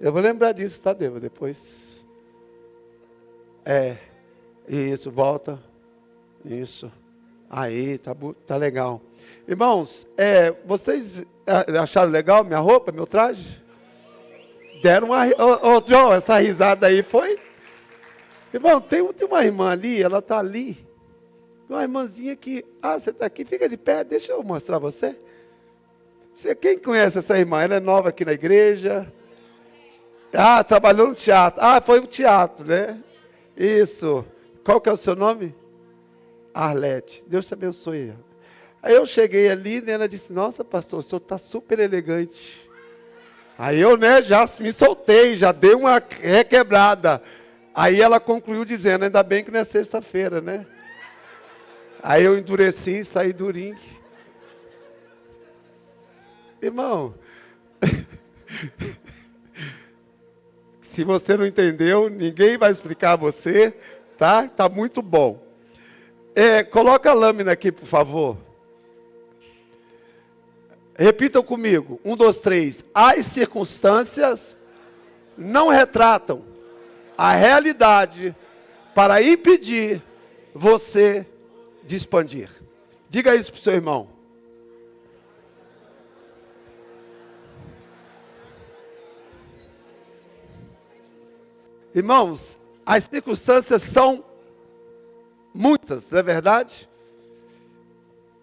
Eu vou lembrar disso, tá, Deva? Depois. Isso, volta. Isso. Aí, tá legal. Irmãos, vocês acharam legal minha roupa, meu traje? Deram uma... Ô, João, essa risada aí foi... Irmão, tem uma irmã ali, ela está ali. Uma irmãzinha que... você está aqui, fica de pé, deixa eu mostrar você. Quem conhece essa irmã? Ela é nova aqui na igreja. Trabalhou no teatro. Foi o teatro, né? Isso. Qual que é o seu nome? Arlete. Deus te abençoe. Aí eu cheguei ali, né, ela disse, nossa, pastor, o senhor está super elegante. Aí eu, né, já me soltei, já dei uma requebrada. Aí ela concluiu dizendo, ainda bem que não é sexta-feira, né? Aí eu endureci, saí durinho. Irmão, se você não entendeu, ninguém vai explicar a você, tá? Tá muito bom. Coloca a lâmina aqui, por favor. Repitam comigo. 1, 2, 3. As circunstâncias não retratam a realidade para impedir você de expandir. Diga isso para o seu irmão. Irmãos, as circunstâncias são muitas, não é verdade?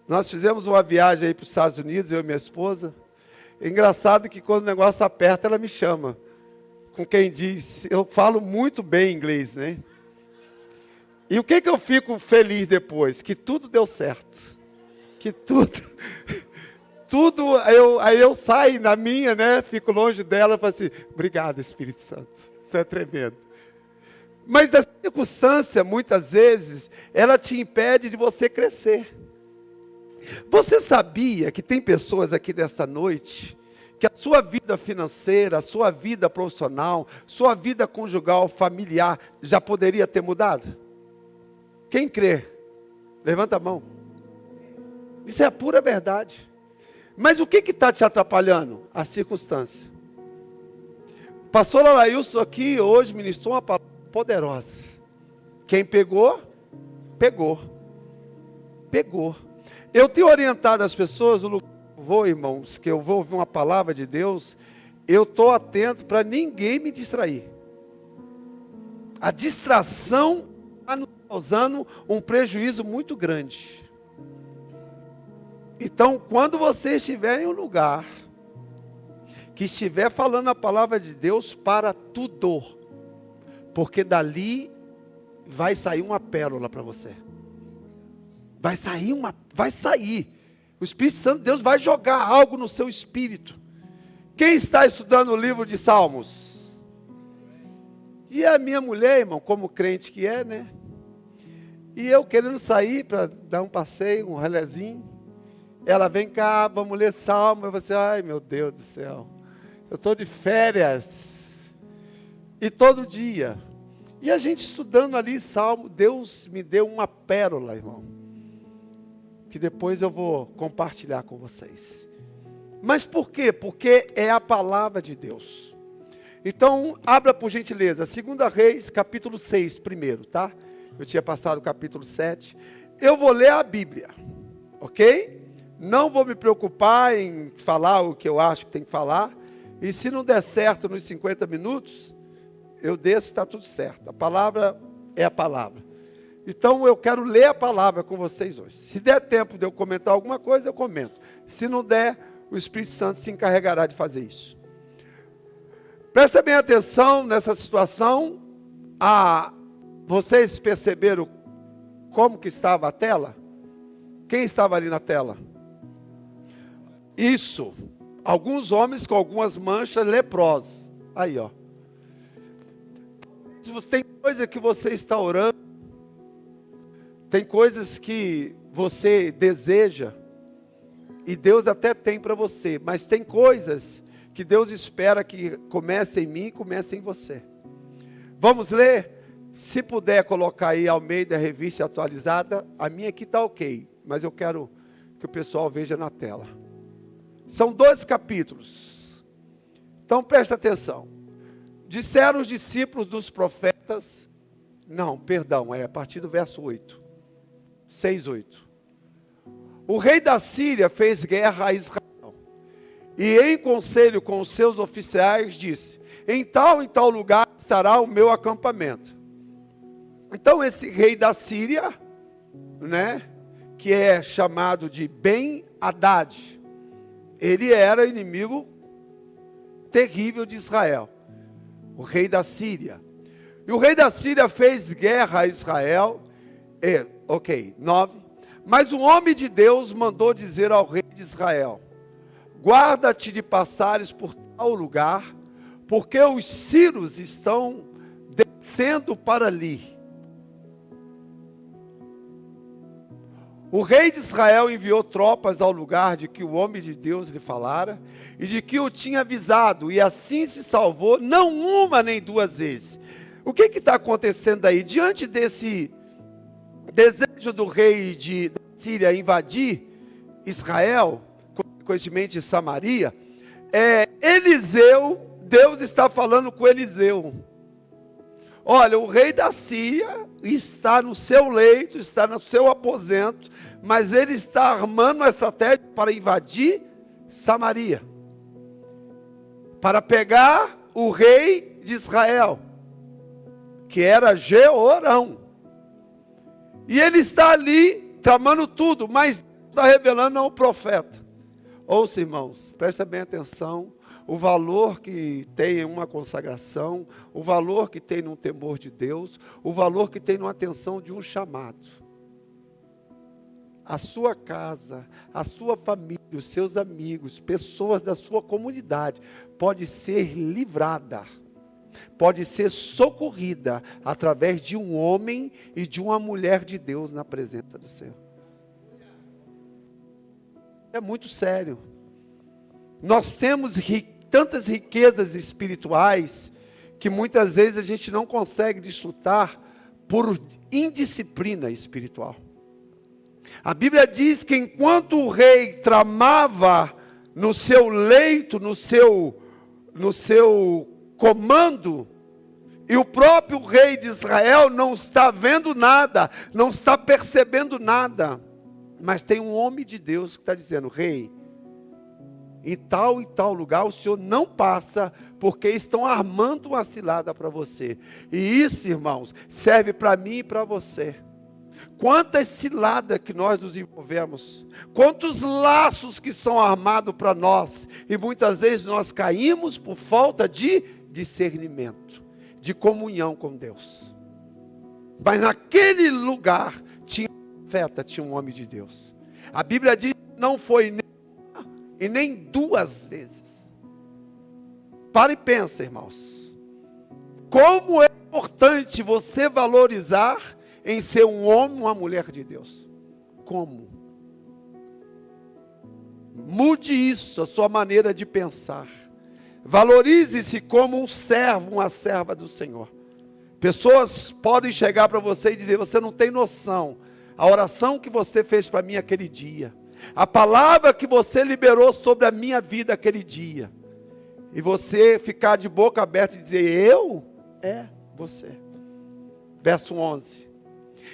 Nós fizemos uma viagem aí para os Estados Unidos, eu e minha esposa. É engraçado que quando o negócio aperta, ela me chama. Com quem diz, eu falo muito bem inglês, né? E o que eu fico feliz depois? Que tudo deu certo. Que tudo... aí eu saio na minha, né? Fico longe dela e falo assim, obrigado, Espírito Santo. Isso é tremendo. Mas a circunstância, muitas vezes, ela te impede de você crescer. Você sabia que tem pessoas aqui nessa noite, que a sua vida financeira, a sua vida profissional, sua vida conjugal, familiar, já poderia ter mudado? Quem crê? Levanta a mão. Isso é a pura verdade. Mas o que está te atrapalhando? A circunstância. O pastor Alailson aqui hoje ministrou uma palavra poderosa. Quem pegou, pegou. Pegou. Eu tenho orientado as pessoas, irmãos, que eu vou ouvir uma palavra de Deus, eu estou atento para ninguém me distrair. A distração está nos causando um prejuízo muito grande. Então, quando você estiver em um lugar que estiver falando a palavra de Deus, para tudo, porque dali vai sair uma pérola para você. Vai sair. O Espírito Santo de Deus vai jogar algo no seu espírito. Quem está estudando o livro de Salmos? E a minha mulher, irmão, como crente que é, né? E eu querendo sair para dar um passeio, um relezinho. Ela vem cá, vamos ler Salmo. Eu vou assim, ai meu Deus do céu. Eu estou de férias. E todo dia. E a gente estudando ali Salmo, Deus me deu uma pérola, irmão. Que depois eu vou compartilhar com vocês. Mas por quê? Porque é a palavra de Deus. Então, abra por gentileza, 2 Reis, capítulo 6, primeiro, tá? Eu tinha passado o capítulo 7. Eu vou ler a Bíblia, ok? Não vou me preocupar em falar o que eu acho que tem que falar. E se não der certo nos 50 minutos, eu desço e está tudo certo. A palavra é a palavra. Então eu quero ler a palavra com vocês hoje. Se der tempo de eu comentar alguma coisa, eu comento. Se não der, o Espírito Santo se encarregará de fazer isso. Presta bem atenção nessa situação. Vocês perceberam como que estava a tela? Quem estava ali na tela? Isso. Alguns homens com algumas manchas leprosas. Aí, ó. Tem coisa que você está orando. Tem coisas que você deseja. E Deus até tem para você. Mas tem coisas que Deus espera que comece em mim e comece em você. Vamos ler? Se puder colocar aí Almeida Revista Atualizada. A minha aqui está ok. Mas eu quero que o pessoal veja na tela. São 12 capítulos. Então presta atenção. Disseram os discípulos dos profetas, não, perdão, é a partir do verso 8, 6, 8. O rei da Síria fez guerra a Israel, e em conselho com os seus oficiais disse, em tal e tal lugar estará o meu acampamento. Então esse rei da Síria, né, que é chamado de Ben-Hadad, ele era inimigo terrível de Israel, o rei da Síria. E o rei da Síria fez guerra a Israel, 9. Mas o homem de Deus mandou dizer ao rei de Israel, guarda-te de passares por tal lugar, porque os sírios estão descendo para ali. O rei de Israel enviou tropas ao lugar de que o homem de Deus lhe falara, e de que o tinha avisado, e assim se salvou, não uma nem duas vezes. O que está acontecendo aí? Diante desse desejo do rei de Síria invadir Israel, consequentemente Samaria, Eliseu, Deus está falando com Eliseu. Olha, o rei da Síria está no seu leito, está no seu aposento, mas ele está armando uma estratégia para invadir Samaria, para pegar o rei de Israel, que era Jeorão. E ele está ali tramando tudo, mas está revelando ao profeta. Ouça, irmãos, presta bem atenção. O valor que tem em uma consagração, o valor que tem num temor de Deus, o valor que tem numa atenção de um chamado. A sua casa, a sua família, os seus amigos, pessoas da sua comunidade, pode ser livrada, pode ser socorrida através de um homem e de uma mulher de Deus na presença do Senhor. É muito sério. Nós temos tantas riquezas espirituais que muitas vezes a gente não consegue desfrutar por indisciplina espiritual. A Bíblia diz que enquanto o rei tramava no seu leito, no seu comando, e o próprio rei de Israel não está vendo nada, não está percebendo nada, mas tem um homem de Deus que está dizendo, rei, em tal e tal lugar o senhor não passa, porque estão armando uma cilada para você. E isso, irmãos, serve para mim e para você. Quantas ciladas que nós nos envolvemos, quantos laços que são armados para nós, e muitas vezes nós caímos por falta de discernimento, de comunhão com Deus. Mas naquele lugar tinha um profeta, tinha um homem de Deus. A Bíblia diz que não foi nem uma e nem duas vezes. Para e pensa, irmãos. Como é importante você valorizar em ser um homem, uma mulher de Deus. Como? Mude isso, a sua maneira de pensar. Valorize-se como um servo, uma serva do Senhor. Pessoas podem chegar para você e dizer, você não tem noção. A oração que você fez para mim aquele dia. A palavra que você liberou sobre a minha vida aquele dia. E você ficar de boca aberta e dizer, eu? Você. Verso 11.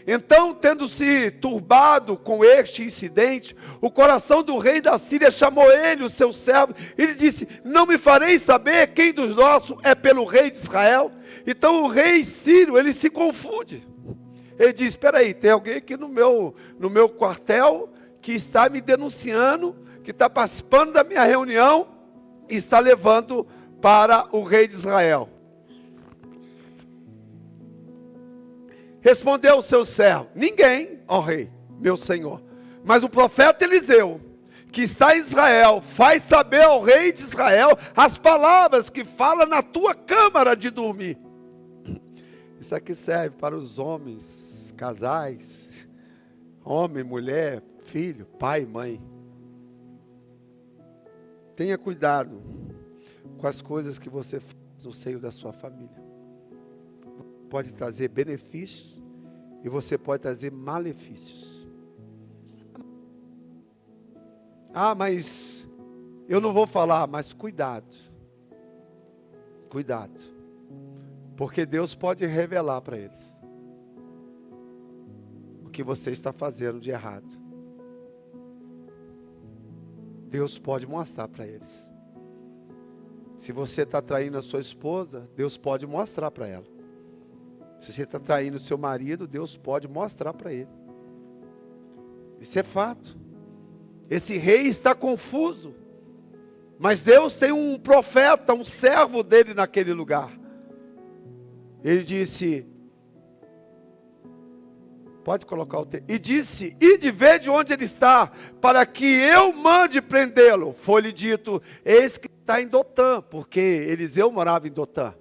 Então, tendo se turbado com este incidente, o coração do rei da Síria chamou ele, o seu servo, e lhe disse, não me fareis saber quem dos nossos é pelo rei de Israel? Então o rei sírio, ele se confunde. Ele diz, espera aí, tem alguém aqui no meu quartel que está me denunciando, que está participando da minha reunião e está levando para o rei de Israel. Respondeu o seu servo, ninguém, ó rei, meu senhor, mas o profeta Eliseu, que está em Israel, faz saber ao rei de Israel as palavras que fala na tua câmara de dormir. Isso aqui serve para os homens, casais, homem, mulher, filho, pai, mãe. Tenha cuidado com as coisas que você faz no seio da sua família. Pode trazer benefícios e você pode trazer malefícios. Ah, mas eu não vou falar, mas cuidado. Cuidado. Porque Deus pode revelar para eles o que você está fazendo de errado. Deus pode mostrar para eles. Se você está traindo a sua esposa, Deus pode mostrar para ela. Se você está traindo o seu marido, Deus pode mostrar para ele. Isso é fato. Esse rei está confuso. Mas Deus tem um profeta, um servo dele naquele lugar. Ele disse, pode colocar o texto. E disse, ide ver de onde ele está, para que eu mande prendê-lo. Foi-lhe dito, eis que está em Dotã, porque Eliseu morava em Dotã.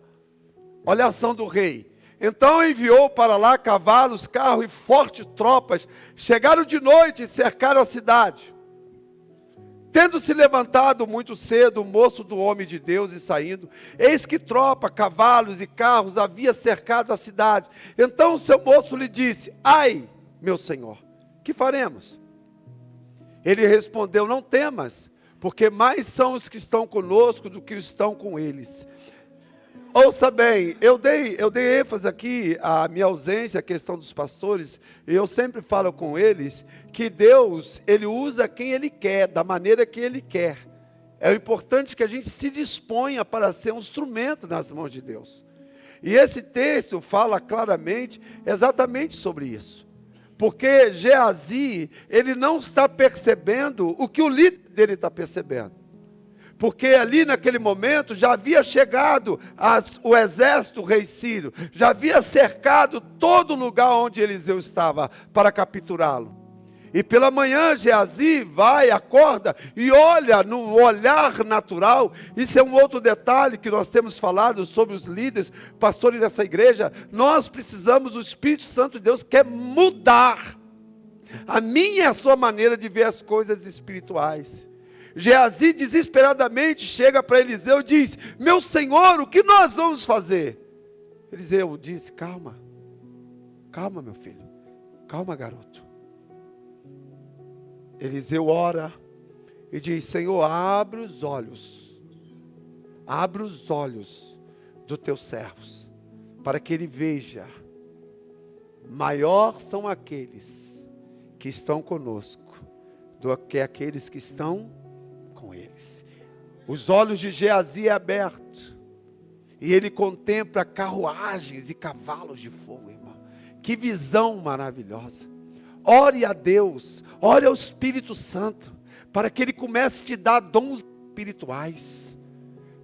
Olha a ação do rei. Então enviou para lá cavalos, carros e fortes tropas. Chegaram de noite e cercaram a cidade. Tendo se levantado muito cedo o moço do homem de Deus e saindo, eis que tropa, cavalos e carros havia cercado a cidade. Então o seu moço lhe disse, ai, meu senhor, que faremos? Ele respondeu, não temas, porque mais são os que estão conosco do que estão com eles. Ouça bem, eu dei ênfase aqui à minha ausência, à questão dos pastores, e eu sempre falo com eles que Deus, Ele usa quem Ele quer, da maneira que Ele quer. É importante que a gente se disponha para ser um instrumento nas mãos de Deus. E esse texto fala claramente, exatamente sobre isso. Porque Geazi, ele não está percebendo o que o líder dele está percebendo. Porque ali naquele momento já havia chegado o exército, o rei Sírio, já havia cercado todo o lugar onde Eliseu estava para capturá-lo. E pela manhã Geazi vai, acorda e olha no olhar natural. Isso é um outro detalhe que nós temos falado sobre os líderes, pastores dessa igreja. Nós precisamos, o Espírito Santo de Deus quer mudar a minha e a sua maneira de ver as coisas espirituais. Geazi desesperadamente chega para Eliseu e diz, meu senhor, o que nós vamos fazer? Eliseu disse, calma, calma meu filho, calma garoto. Eliseu ora e diz, Senhor, abre os olhos dos teus servos, para que ele veja, maior são aqueles que estão conosco, do que aqueles que estão com eles. Os olhos de Geazi é abertos, e ele contempla carruagens e cavalos de fogo, irmão. Que visão maravilhosa. Ore a Deus, ore ao Espírito Santo, para que Ele comece a te dar dons espirituais,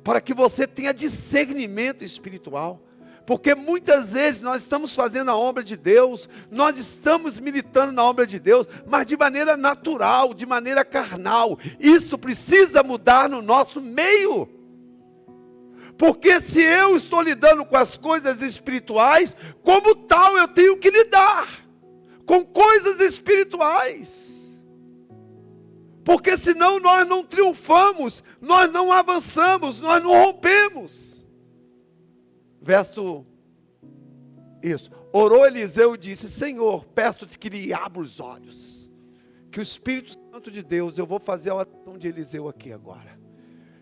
para que você tenha discernimento espiritual, porque muitas vezes nós estamos fazendo a obra de Deus, nós estamos militando na obra de Deus, mas de maneira natural, de maneira carnal. Isso precisa mudar no nosso meio. Porque se eu estou lidando com as coisas espirituais, como tal eu tenho que lidar com coisas espirituais. Porque senão nós não triunfamos, nós não avançamos, nós não rompemos. Verso, isso, orou Eliseu e disse, Senhor, peço-te que lhe abra os olhos, que o Espírito Santo de Deus, eu vou fazer a oração de Eliseu aqui agora.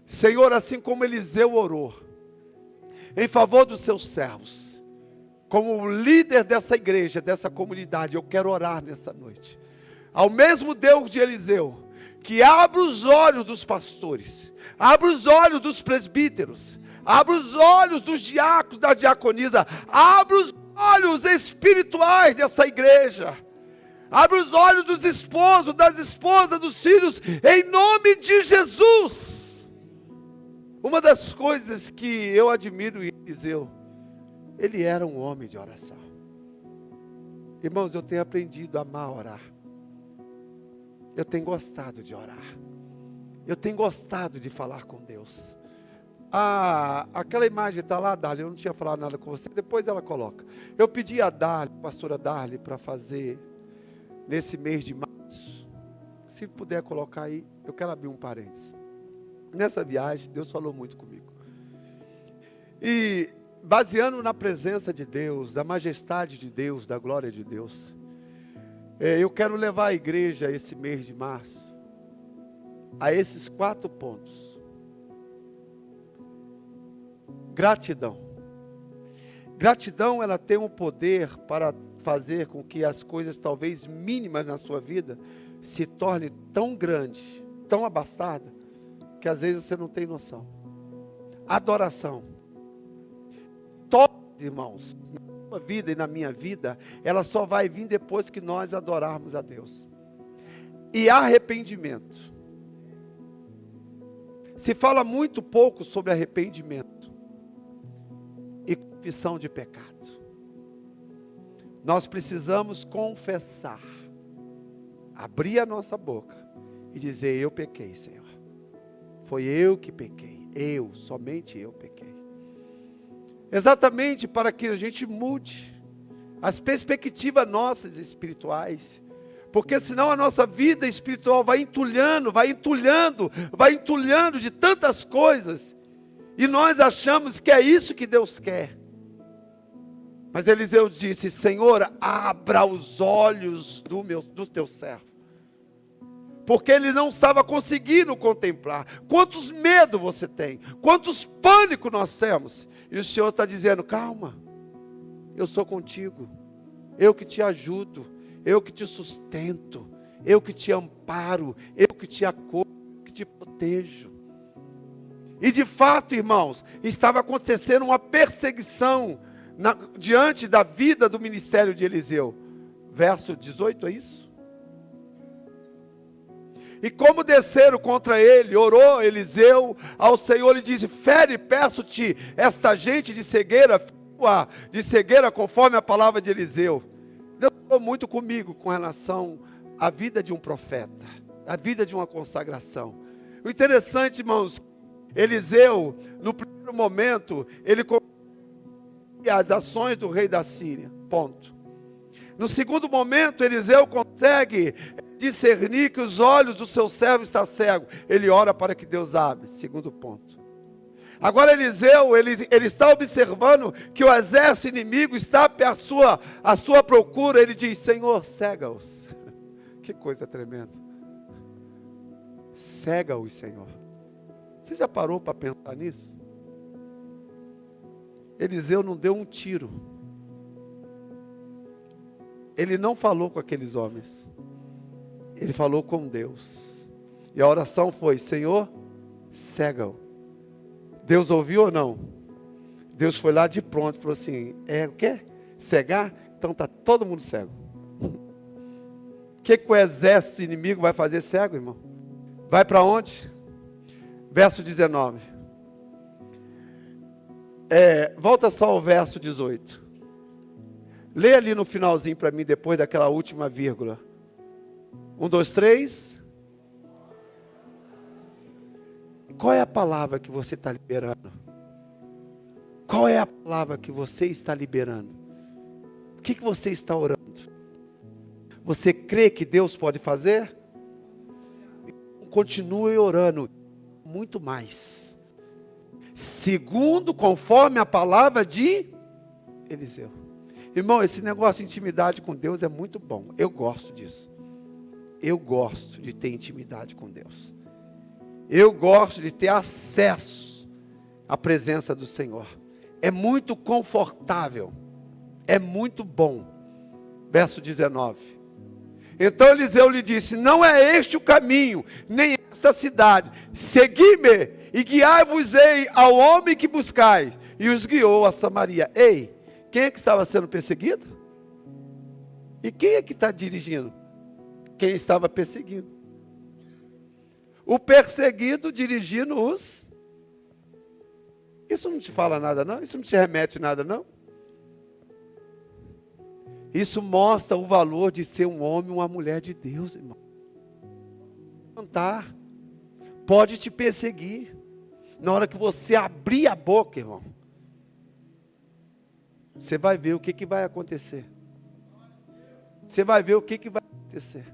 Senhor, assim como Eliseu orou, em favor dos seus servos, como líder dessa igreja, dessa comunidade, eu quero orar nessa noite, ao mesmo Deus de Eliseu, que abra os olhos dos pastores, abra os olhos dos presbíteros, abra os olhos dos diáconos, da diaconisa, abra os olhos espirituais dessa igreja, abra os olhos dos esposos, das esposas, dos filhos, em nome de Jesus. Uma das coisas que eu admiro em Eliseu, ele era um homem de oração. Irmãos, eu tenho aprendido a amar orar. Eu tenho gostado de orar. Eu tenho gostado de falar com Deus. Aquela imagem está lá, Darly, eu não tinha falado nada com você, depois ela coloca. Eu pedi a Darly, a pastora Darly, para fazer nesse mês de março. Se puder colocar aí, eu quero abrir um parênteses. Nessa viagem, Deus falou muito comigo. E baseando na presença de Deus, da majestade de Deus, da glória de Deus, eu quero levar a igreja esse mês de março a esses 4 pontos. Gratidão. Gratidão, ela tem um poder para fazer com que as coisas talvez mínimas na sua vida se tornem tão grande, tão abastada, que às vezes você não tem noção. Adoração. Todos, irmãos, na sua vida e na minha vida, ela só vai vir depois que nós adorarmos a Deus. E arrependimento. Se fala muito pouco sobre arrependimento e confissão de pecado. Nós precisamos confessar, abrir a nossa boca e dizer: eu pequei, Senhor. Foi eu que pequei. Somente eu pequei. Exatamente para que a gente mude as perspectivas nossas espirituais. Porque senão a nossa vida espiritual vai entulhando de tantas coisas. E nós achamos que é isso que Deus quer. Mas Eliseu disse: Senhor, abra os olhos do teu servo. Porque ele não estava conseguindo contemplar. Quantos medos você tem? Quantos pânicos nós temos? E o Senhor está dizendo: calma, eu sou contigo. Eu que te ajudo. Eu que te sustento. Eu que te amparo. Eu que te acolho. Que te protejo. E de fato, irmãos, estava acontecendo uma perseguição diante da vida do ministério de Eliseu. Verso 18, é isso? E como desceram contra ele, orou Eliseu ao Senhor e disse: fere, peço-te, esta gente de cegueira conforme a palavra de Eliseu. Deus falou muito comigo com relação à vida de um profeta, à vida de uma consagração. O interessante, irmãos, Eliseu, no primeiro momento, ele as ações do rei da Síria, ponto. No segundo momento, Eliseu consegue discernir que os olhos do seu servo estão cegos. Ele ora para que Deus abra, segundo ponto. Agora Eliseu, ele está observando que o exército inimigo está à sua procura. Ele diz: Senhor, cega-os. Que coisa tremenda. Cega-os, Senhor. Você já parou para pensar nisso? Eliseu não deu um tiro. Ele não falou com aqueles homens. Ele falou com Deus. E a oração foi: Senhor, cega-o. Deus ouviu ou não? Deus foi lá de pronto e falou assim: o quê? Cegar? Então está todo mundo cego. O que o exército inimigo vai fazer cego, irmão? Vai para onde? Verso 19. Volta só ao verso 18. Lê ali no finalzinho para mim, depois daquela última vírgula. 1, 2, 3. Qual é a palavra que você está liberando? Qual é a palavra que você está liberando? O que você está orando? Você crê que Deus pode fazer? Continue orando muito mais. Segundo, conforme a palavra de Eliseu. Irmão, esse negócio de intimidade com Deus é muito bom. Eu gosto disso. Eu gosto de ter intimidade com Deus. Eu gosto de ter acesso à presença do Senhor. É muito confortável. É muito bom. Verso 19. Então Eliseu lhe disse: não é este o caminho, nem essa cidade. Segui-me e guiai-vos-ei ao homem que buscais. E os guiou a Samaria. Ei, quem é que estava sendo perseguido? E quem é que está dirigindo? Quem estava perseguindo. O perseguido dirigindo os. Isso não te fala nada não? Isso não te remete nada não? Isso mostra o valor de ser um homem ou uma mulher de Deus, irmão. Cantar. Pode te perseguir. Na hora que você abrir a boca, irmão, você vai ver o que vai acontecer. Você vai ver o que vai acontecer.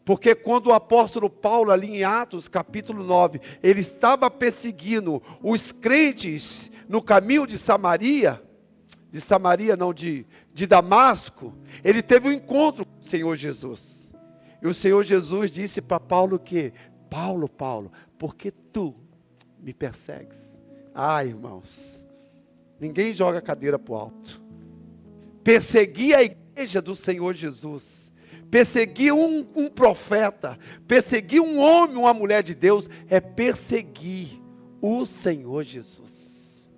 Porque quando o apóstolo Paulo, ali em Atos, capítulo 9, ele estava perseguindo os crentes no caminho de Damasco, ele teve um encontro com o Senhor Jesus. E o Senhor Jesus disse para Paulo que: Paulo, por que tu me persegues? Ah, irmãos, Ninguém joga a cadeira para o alto. Perseguir a igreja do Senhor Jesus, perseguir um profeta, perseguir um homem, uma mulher de Deus, é perseguir o Senhor Jesus.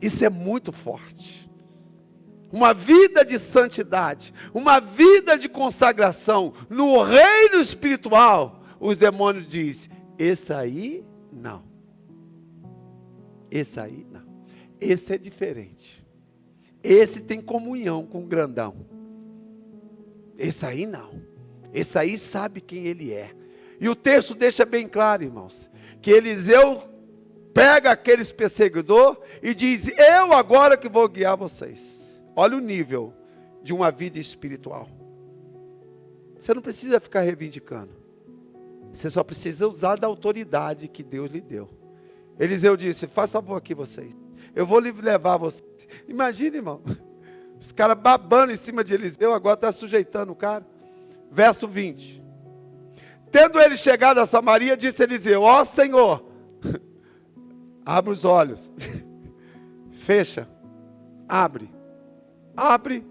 Isso é muito forte. Uma vida de santidade, uma vida de consagração no reino espiritual, os demônios dizem, esse aí não. Esse aí não. Esse é diferente. Esse tem comunhão com o grandão. Esse aí não. Esse aí sabe quem ele é. E o texto deixa bem claro, irmãos, que Eliseu pega aqueles perseguidores e diz, eu agora que vou guiar vocês. Olha o nível de uma vida espiritual. Você não precisa ficar reivindicando. Você só precisa usar da autoridade que Deus lhe deu. Eliseu disse, faz favor aqui vocês. Eu vou levar vocês. Imagina, irmão. Os caras babando em cima de Eliseu, agora está sujeitando o cara. Verso 20. Tendo ele chegado a Samaria, disse Eliseu, ó Senhor, abre os olhos. Fecha. Abre,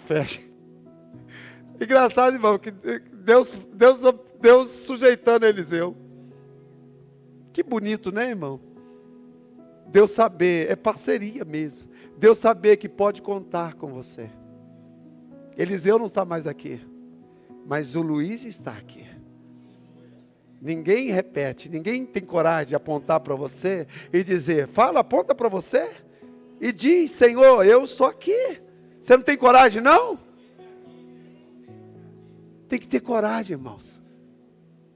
fecha. Engraçado, irmão, que Deus sujeitando Eliseu. Que bonito, né, irmão? Deus saber, é parceria mesmo. Deus saber que pode contar com você. Eliseu não está mais aqui, mas o Luiz está aqui. Ninguém repete, ninguém tem coragem de apontar para você e dizer, fala, aponta para você. E diz, Senhor, eu estou aqui. Você não tem coragem, não? Tem que ter coragem, irmãos.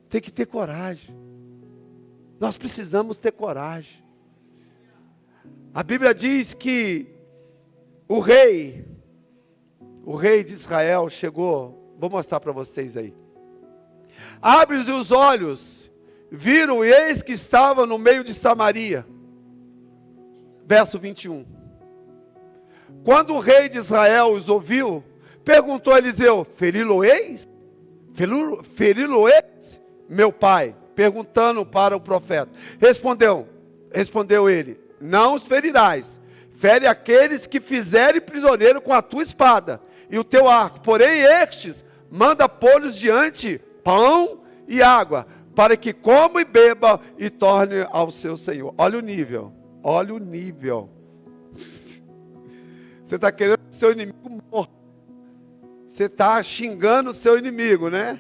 Tem que ter coragem. Nós precisamos ter coragem. A Bíblia diz que o rei de Israel chegou, vou mostrar para vocês aí. Abre os olhos, viram e eis que estava no meio de Samaria. Verso 21. Quando o rei de Israel os ouviu, perguntou a Eliseu, feri-lo-eis? Feri-lo-eis, meu pai? Perguntando para o profeta. Respondeu ele, não os ferirás. Fere aqueles que fizerem prisioneiro com a tua espada e o teu arco. Porém estes, manda pô-los diante pão e água, para que coma e beba e torne ao seu Senhor. Olha o nível. Olha o nível. Você está querendo que o seu inimigo morra. Você está xingando o seu inimigo, né?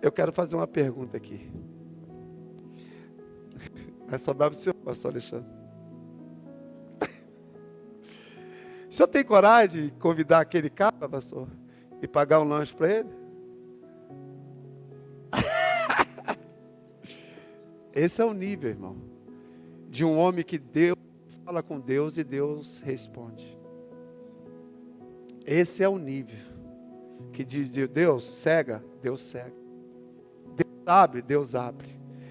Eu quero fazer uma pergunta aqui. Vai sobrar para o senhor, pastor Alexandre. O senhor tem coragem de convidar aquele cara, pastor? E pagar um lanche para ele? Esse é o nível, irmão, de um homem que Deus fala com Deus e Deus responde. Esse é o nível que diz Deus cega, Deus cega. Deus abre.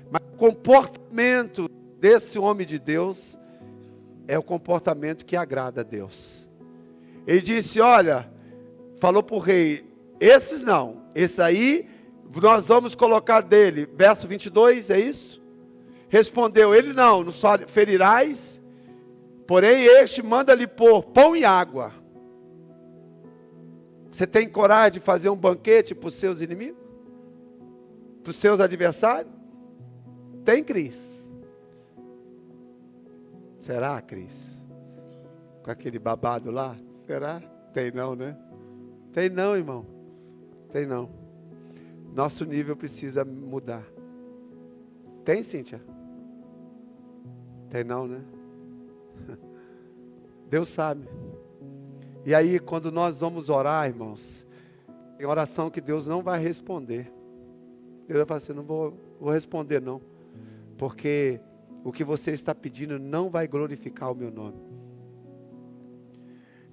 Mas o comportamento desse homem de Deus é o comportamento que agrada a Deus. Ele disse, olha, falou para o rei, esses não, esse aí nós vamos colocar dele, verso 22, é isso? Respondeu, ele não ferirás, porém este manda-lhe pôr pão e água. Você tem coragem de fazer um banquete para os seus inimigos? Para os seus adversários? Tem, Cris? Será, Cris? Com aquele babado lá? Será? Tem não, né? Tem não, irmão. Tem não. Nosso nível precisa mudar. Tem, Cíntia? Tem não, né? Deus sabe. E aí, quando nós vamos orar, irmãos, tem oração que Deus não vai responder. Deus vai falar assim, não vou responder não. Porque o que você está pedindo não vai glorificar o meu nome.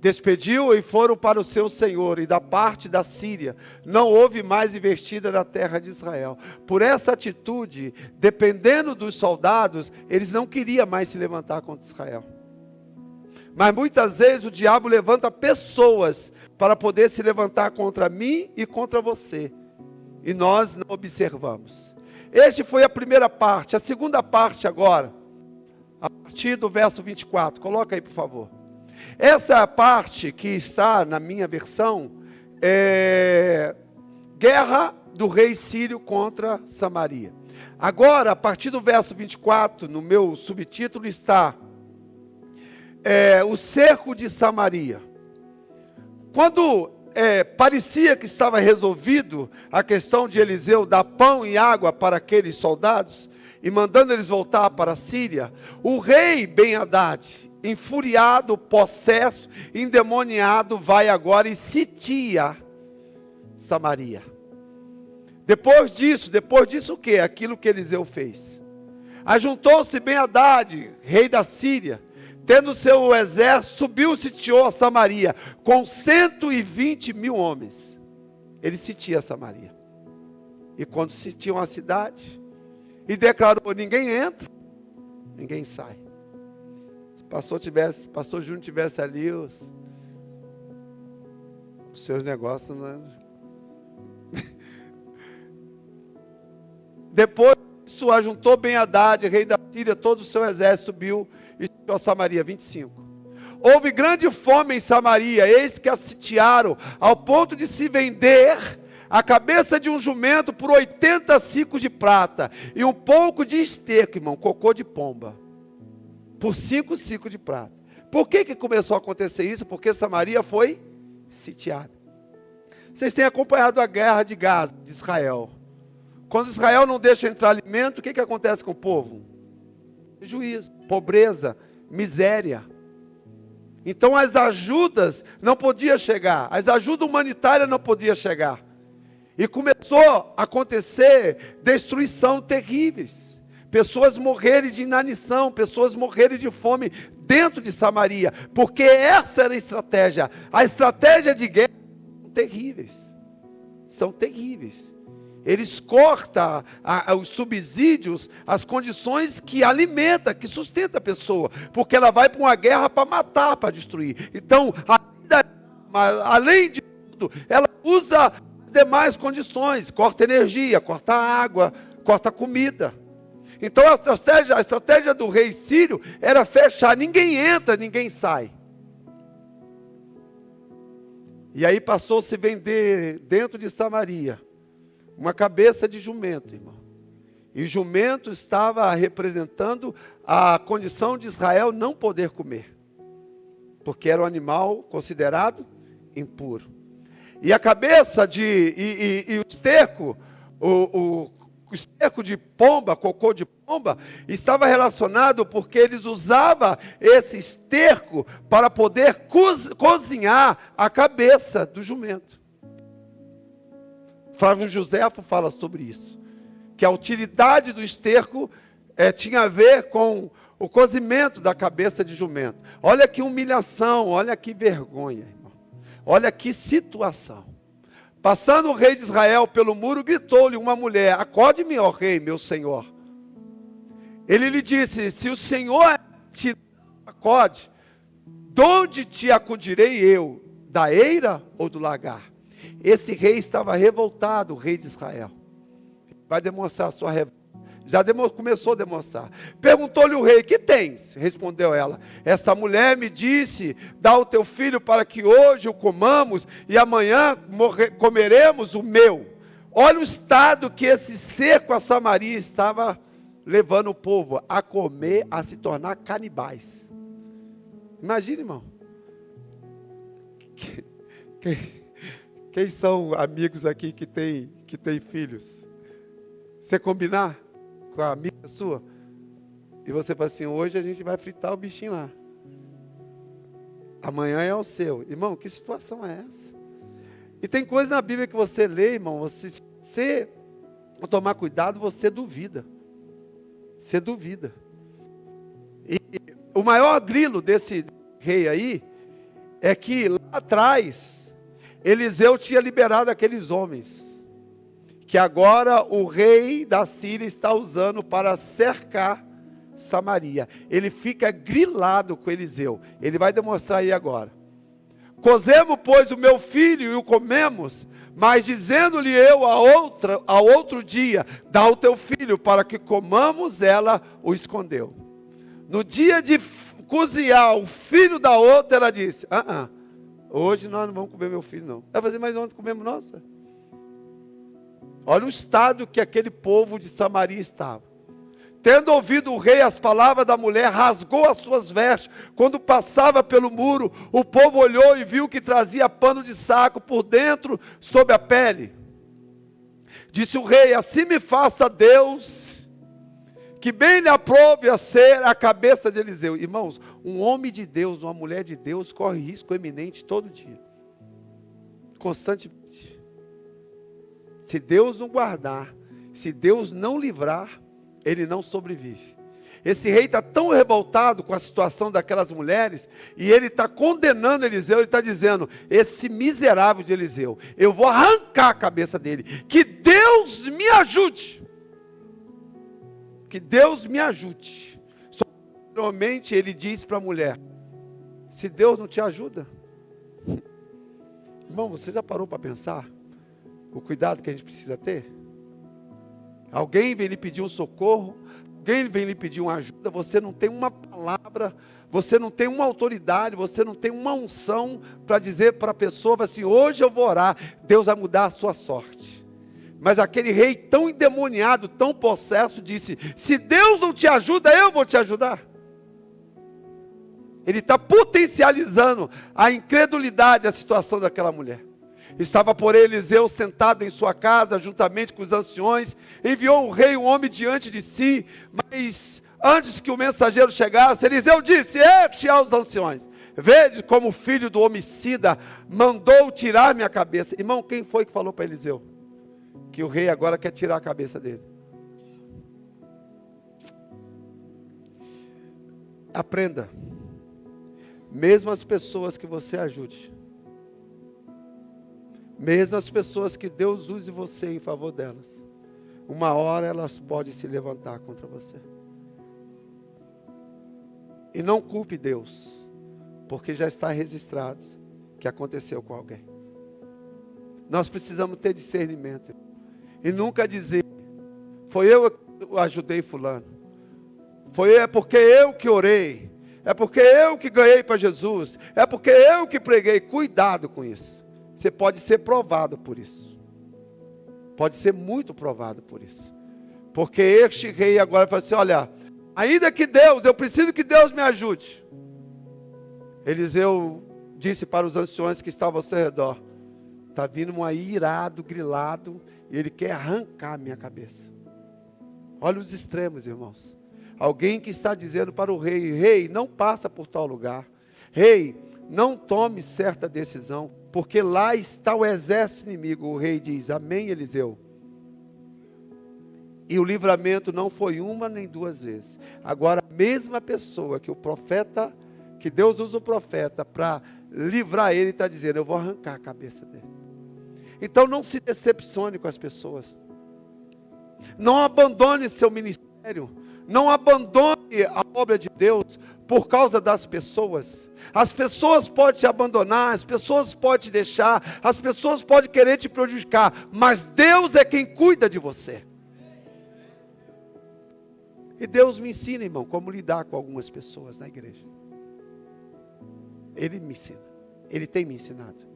Despediu e foram para o seu senhor, e da parte da Síria não houve mais investida da terra de Israel. Por essa atitude, dependendo dos soldados, eles não queriam mais se levantar contra Israel. Mas muitas vezes o diabo levanta pessoas para poder se levantar contra mim e contra você. E nós não observamos. Esta foi a primeira parte. A segunda parte agora, a partir do verso 24. Coloca aí, por favor. Essa parte que está na minha versão é guerra do rei sírio contra Samaria. Agora, a partir do verso 24, no meu subtítulo está o cerco de Samaria. Quando parecia que estava resolvido a questão de Eliseu dar pão e água para aqueles soldados, e mandando eles voltar para a Síria, o rei Ben-Hadad, enfuriado, possesso, endemoniado, vai agora e sitia Samaria. Depois disso o que? Aquilo que Eliseu fez. Ajuntou-se Ben-Hadad, rei da Síria, tendo seu exército, subiu e sitiou a Samaria, com 120 mil homens. Ele sitia Samaria. E quando sitiam a cidade, e declarou, ninguém entra, ninguém sai. Se o pastor Júnior tivesse ali, os seus negócios, não é? Depois disso, ajuntou Ben-Hadad, rei da Síria, todo o seu exército subiu e sitiou a Samaria. 25. Houve grande fome em Samaria, eis que a sitiaram, ao ponto de se vender a cabeça de um jumento por 80 ciclos de prata, e um pouco de esterco, irmão, cocô de pomba, por 5 ciclos de prata. Por que começou a acontecer isso? Porque Samaria foi sitiada. Vocês têm acompanhado a guerra de Gaza, de Israel. Quando Israel não deixa entrar alimento, o que acontece com o povo? Juízo, pobreza, miséria. Então as ajudas não podiam chegar, as ajudas humanitárias não podiam chegar. E começou a acontecer destruição terríveis. Pessoas morrerem de inanição, pessoas morrerem de fome dentro de Samaria. Porque essa era a estratégia. A estratégia de guerra são terríveis. São terríveis. Eles cortam os subsídios, as condições que alimenta, que sustenta a pessoa. Porque ela vai para uma guerra para matar, para destruir. Então, além de tudo, ela usa demais condições, corta energia, corta água, corta comida. Então a estratégia do rei sírio era fechar, ninguém entra, ninguém sai. E aí passou a se vender dentro de Samaria uma cabeça de jumento, irmão. E o jumento estava representando a condição de Israel não poder comer, porque era um animal considerado impuro. E a cabeça e o esterco, o esterco de pomba, cocô de pomba, estava relacionado porque eles usavam esse esterco para poder cozinhar a cabeça do jumento. Flávio Josefo fala sobre isso, que a utilidade do esterco tinha a ver com o cozimento da cabeça de jumento. Olha que humilhação, olha que vergonha. Olha que situação. Passando o rei de Israel pelo muro, gritou-lhe uma mulher, acode-me, ó rei, meu senhor. Ele lhe disse, se o senhor te acode, de onde te acudirei eu? Da eira ou do lagar? Esse rei estava revoltado, o rei de Israel. Vai demonstrar a sua revolta. Começou a demonstrar. Perguntou-lhe o rei, que tens? Respondeu ela, essa mulher me disse, dá o teu filho para que hoje o comamos e amanhã comeremos o meu. Olha o estado que esse cerco a Samaria estava levando o povo a comer, a se tornar canibais. Imagina, irmão. Quem são amigos aqui que tem filhos? Você combinar com a amiga sua, e você fala assim, hoje a gente vai fritar o bichinho lá, amanhã é o seu. Irmão, que situação é essa? E tem coisa na Bíblia que você lê, irmão, se você não tomar cuidado, você duvida. Você duvida. E o maior grilo desse rei aí, é que lá atrás, Eliseu tinha liberado aqueles homens, que agora o rei da Síria está usando para cercar Samaria. Ele fica grilado com Eliseu. Ele vai demonstrar aí agora. Cozemos, pois, o meu filho e o comemos, mas dizendo-lhe eu a outro dia, dá o teu filho para que comamos, ela o escondeu. No dia de cozinhar o filho da outra, ela disse: hoje nós não vamos comer meu filho não. Ela fazer, mas ontem comemos nossa. Olha o estado que aquele povo de Samaria estava. Tendo ouvido o rei as palavras da mulher, rasgou as suas vestes. Quando passava pelo muro, o povo olhou e viu que trazia pano de saco por dentro, sob a pele. Disse o rei: assim me faça Deus, que bem lhe aprove a ser a cabeça de Eliseu. Irmãos, um homem de Deus, uma mulher de Deus, corre risco eminente todo dia. Constantemente. Se Deus não guardar, se Deus não livrar, ele não sobrevive. Esse rei está tão revoltado com a situação daquelas mulheres, e ele está condenando Eliseu, ele está dizendo: esse miserável de Eliseu, eu vou arrancar a cabeça dele, que Deus me ajude. Que Deus me ajude. Normalmente ele diz para a mulher: se Deus não te ajuda, irmão, você já parou para pensar o cuidado que a gente precisa ter? Alguém vem lhe pedir um socorro, alguém vem lhe pedir uma ajuda, você não tem uma palavra, você não tem uma autoridade, você não tem uma unção para dizer para a pessoa assim: hoje eu vou orar, Deus vai mudar a sua sorte. Mas aquele rei tão endemoniado, tão possesso, disse: se Deus não te ajuda, eu vou te ajudar. Ele está potencializando a incredulidade, a situação daquela mulher. Estava, porém, Eliseu sentado em sua casa, juntamente com os anciões. Enviou o rei um homem diante de si, mas antes que o mensageiro chegasse, Eliseu disse: este aos anciões: vede como o filho do homicida mandou tirar minha cabeça. Irmão, quem foi que falou para Eliseu que o rei agora quer tirar a cabeça dele? Aprenda. Mesmo as pessoas que você ajude, mesmo as pessoas que Deus use você em favor delas, uma hora elas podem se levantar contra você. E não culpe Deus, porque já está registrado que aconteceu com alguém. Nós precisamos ter discernimento e nunca dizer: foi eu que ajudei fulano, é porque eu que orei, é porque eu que ganhei para Jesus, é porque eu que preguei. Cuidado com isso. Você pode ser provado por isso. Pode ser muito provado por isso. Porque este rei agora fala assim: olha, ainda que Deus, eu preciso que Deus me ajude. Eliseu disse para os anciões que estavam ao seu redor: está vindo um aí irado, grilado, e ele quer arrancar a minha cabeça. Olha os extremos, irmãos. Alguém que está dizendo para o rei: rei, não passa por tal lugar. Rei, não tome certa decisão, porque lá está o exército inimigo. O rei diz: amém, Eliseu. E o livramento não foi uma nem duas vezes. Agora, a mesma pessoa que o profeta, que Deus usa o profeta para livrar ele, está dizendo: eu vou arrancar a cabeça dele. Então não se decepcione com as pessoas. Não abandone seu ministério. Não abandone a obra de Deus por causa das pessoas. As pessoas podem te abandonar, as pessoas podem te deixar, as pessoas podem querer te prejudicar, mas Deus é quem cuida de você. E Deus me ensina, irmão, como lidar com algumas pessoas na igreja. Ele me ensina, Ele tem me ensinado.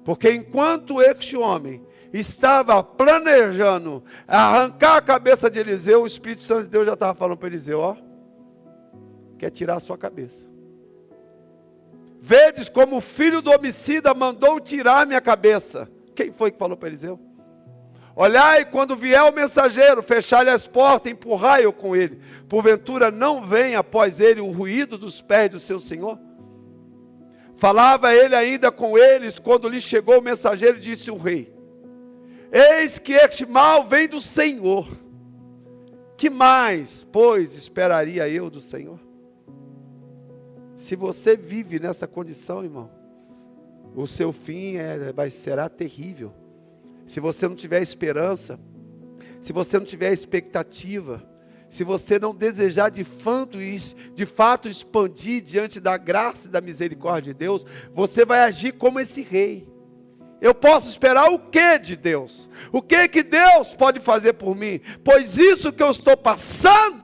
Porque enquanto este homem estava planejando arrancar a cabeça de Eliseu, o Espírito Santo de Deus já estava falando para Eliseu: ó, quer tirar a sua cabeça. Vedes como o filho do homicida mandou tirar minha cabeça. Quem foi que falou para Eliseu? Olhai, quando vier o mensageiro, fechai-lhe as portas, empurrai-o com ele. Porventura não vem após ele o ruído dos pés do seu senhor? Falava ele ainda com eles, quando lhe chegou o mensageiro, disse o rei: eis que este mal vem do Senhor. Que mais, pois, esperaria eu do Senhor? Se você vive nessa condição, irmão, o seu fim será terrível. Se você não tiver esperança, se você não tiver expectativa, se você não desejar de fato expandir diante da graça e da misericórdia de Deus, você vai agir como esse rei. Eu posso esperar o que de Deus? O que Deus pode fazer por mim? Pois isso que eu estou passando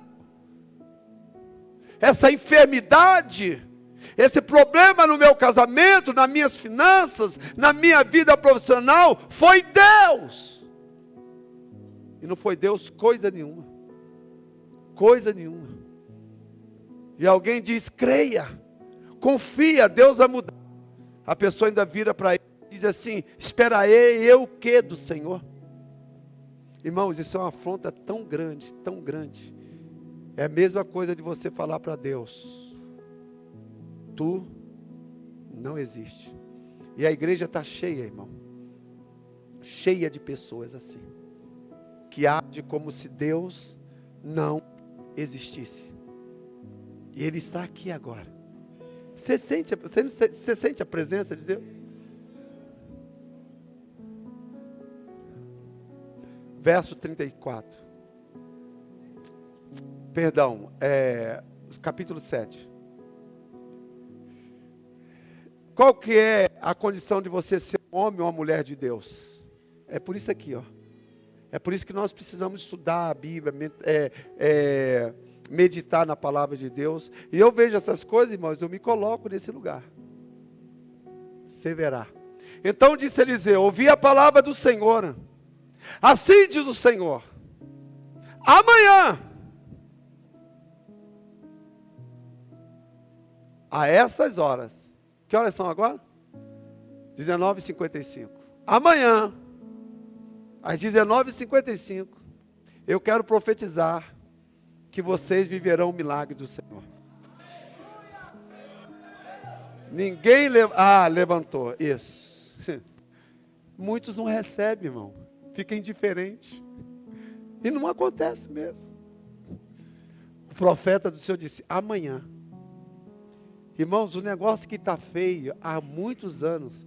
essa enfermidade, esse problema no meu casamento, nas minhas finanças, na minha vida profissional, foi Deus. E não foi Deus coisa nenhuma. Coisa nenhuma. E alguém diz, creia, confia, Deus vai mudar. A pessoa ainda vira para ele e diz assim, esperarei eu o que do Senhor? Irmãos, isso é uma afronta tão grande, tão grande. É a mesma coisa de você falar para Deus, tu não existe. E a igreja está cheia, irmão, cheia de pessoas assim, que agem como se Deus não existisse. E Ele está aqui agora. Você sente a presença de Deus? Verso 34. Perdão, capítulo 7. Qual que é a condição de você ser um homem ou uma mulher de Deus? É por isso aqui, ó. É por isso que nós precisamos estudar a Bíblia, meditar na palavra de Deus. E eu vejo essas coisas, irmãos, eu me coloco nesse lugar. Você verá. Então disse Eliseu, ouvi a palavra do Senhor. Assim diz o Senhor, amanhã, a essas horas, que horas são agora? 19h55. Amanhã, às 19h55, eu quero profetizar que vocês viverão o milagre do Senhor. Ninguém levantou, isso. Muitos não recebem, irmão. Fica indiferente. E não acontece mesmo. O profeta do Senhor disse, amanhã. Irmãos, o negócio que está feio há muitos anos.